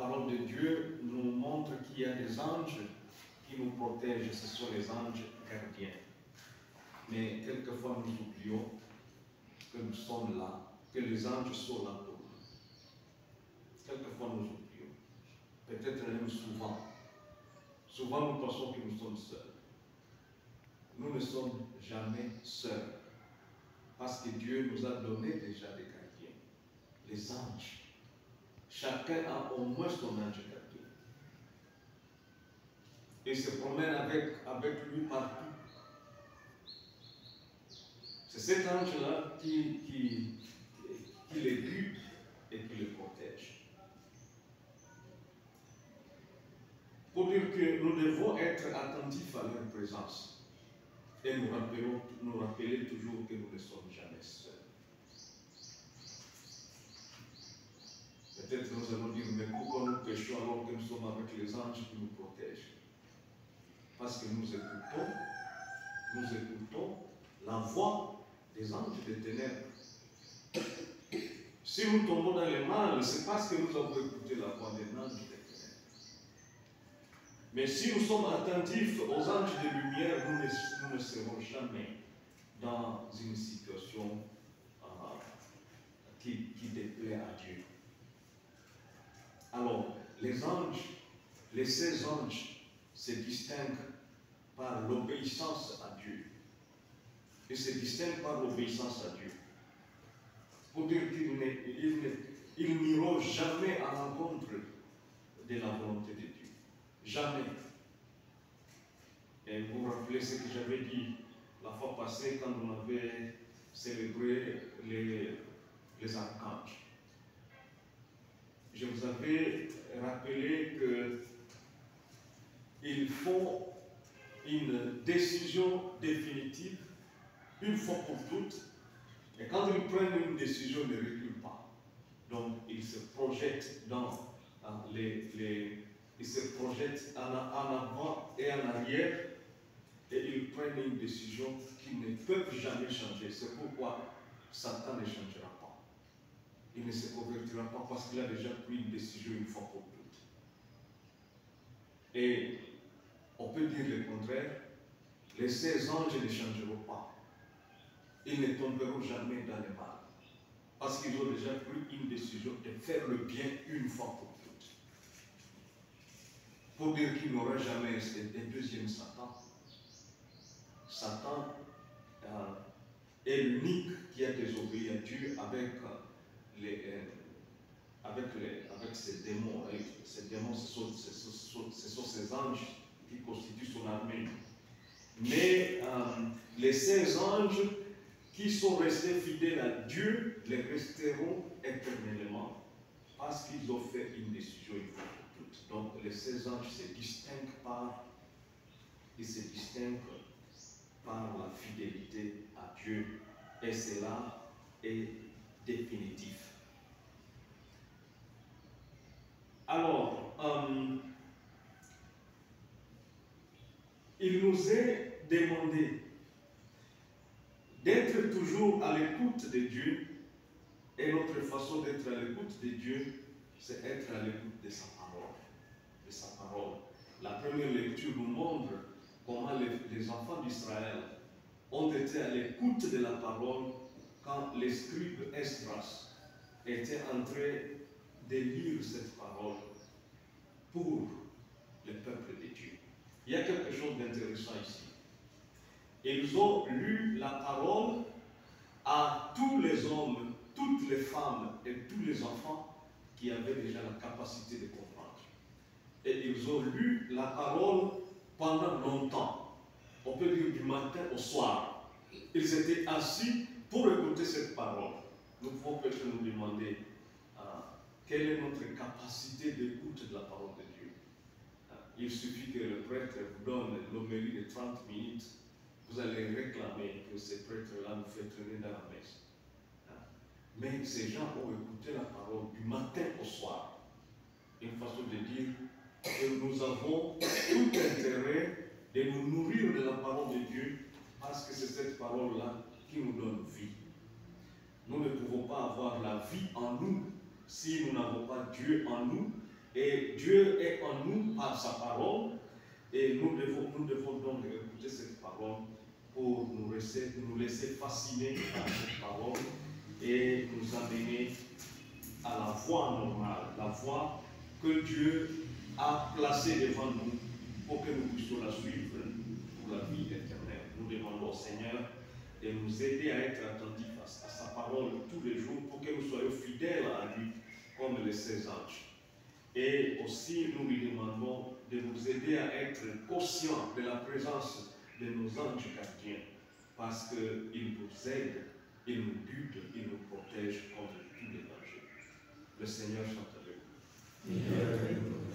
parole de Dieu nous montre qu'il y a des anges qui nous protègent, ce sont les anges gardiens. Mais quelquefois nous oublions que nous sommes là, que les anges sont là pour nous. Quelquefois nous oublions, peut-être même souvent. Souvent nous pensons que nous sommes seuls. Nous ne sommes jamais seuls, parce que Dieu nous a donné déjà des gardiens, les anges. Chacun a au moins son ange gardien. Et se promène avec lui partout. C'est cet ange-là qui les guide et qui les protège. Pour dire que nous devons être attentifs à leur présence et nous rappeler toujours que nous ne sommes jamais seuls. Peut-être nous allons dire, mais pourquoi nous péchons alors que nous sommes avec les anges qui nous protègent? Parce que nous écoutons la voix des anges des ténèbres. Si nous tombons dans le mal, c'est parce que nous avons écouté la voix des anges des ténèbres. Mais si nous sommes attentifs aux anges de lumière, nous ne serons jamais dans une situation qui déplaît à Dieu. Alors, les anges, les 16 anges se distinguent par l'obéissance à Dieu. Ils se distinguent par l'obéissance à Dieu. Pour dire qu'ils n'iront jamais à l'encontre de la volonté de Dieu. Jamais. Et vous vous rappelez ce que j'avais dit la fois passée quand on avait célébré les archanges. Je vous avais rappelé qu'ils font une décision définitive, une fois pour toutes, et quand ils prennent une décision, ils ne reculent pas. Donc, ils se projettent ils se projettent en avant et en arrière, et ils prennent une décision qu'ils ne peuvent jamais changer. C'est pourquoi Satan ne changera pas. Il ne se convertira pas parce qu'il a déjà pris une décision une fois pour toutes. Et on peut dire le contraire, les 16 anges ne changeront pas. Ils ne tomberont jamais dans le mal. Parce qu'ils ont déjà pris une décision de faire le bien une fois pour toutes. Pour dire qu'il n'y aura jamais un deuxième Satan. Satan est l'unique qui a désobéi à Dieu avec ses démons. Ces démons, ce sont ces anges qui constituent son armée. Mais les 16 anges qui sont restés fidèles à Dieu, les resteront éternellement parce qu'ils ont fait une décision une fois pour toutes. Donc les 16 anges se distinguent par la fidélité à Dieu, et cela est définitif. Alors, il nous est demandé d'être toujours à l'écoute de Dieu, et notre façon d'être à l'écoute de Dieu, c'est être à l'écoute de sa parole. La première lecture nous montre comment les enfants d'Israël ont été à l'écoute de la parole quand les scribes Esdras étaient en train de lire cette parole pour le peuple de Dieu. Il y a quelque chose d'intéressant ici. Ils ont lu la parole à tous les hommes, toutes les femmes et tous les enfants qui avaient déjà la capacité de comprendre. Et ils ont lu la parole pendant longtemps. On peut dire du matin au soir. Ils étaient assis pour écouter cette parole. Nous pouvons peut-être nous demander quelle est notre capacité d'écoute de la parole de Dieu. Il suffit que le prêtre vous donne l'homélie de 30 minutes. Vous allez réclamer que ce prêtre-là nous fait traîner dans la messe. Mais ces gens ont écouté la parole du matin au soir. Une façon de dire que nous avons tout intérêt de nous nourrir de la parole de Dieu parce que c'est cette parole-là qui nous donne vie. Nous ne pouvons pas avoir la vie en nous si nous n'avons pas Dieu en nous Et Dieu est en nous par sa parole. Et nous devons donc écouter cette parole pour nous laisser fasciner par cette parole et nous amener à la voie normale, la voie que Dieu a placée devant nous pour que nous puissions la suivre pour la vie éternelle. Nous demandons au Seigneur de nous aider à être attentifs à sa parole tous les jours pour que nous soyons fidèles à lui comme les 16 anges. Et aussi, nous lui demandons de nous aider à être conscients de la présence de nos anges gardiens, parce qu'ils nous aident, ils nous guident, ils nous protègent contre tous les dangers. Le Seigneur chante avec nous.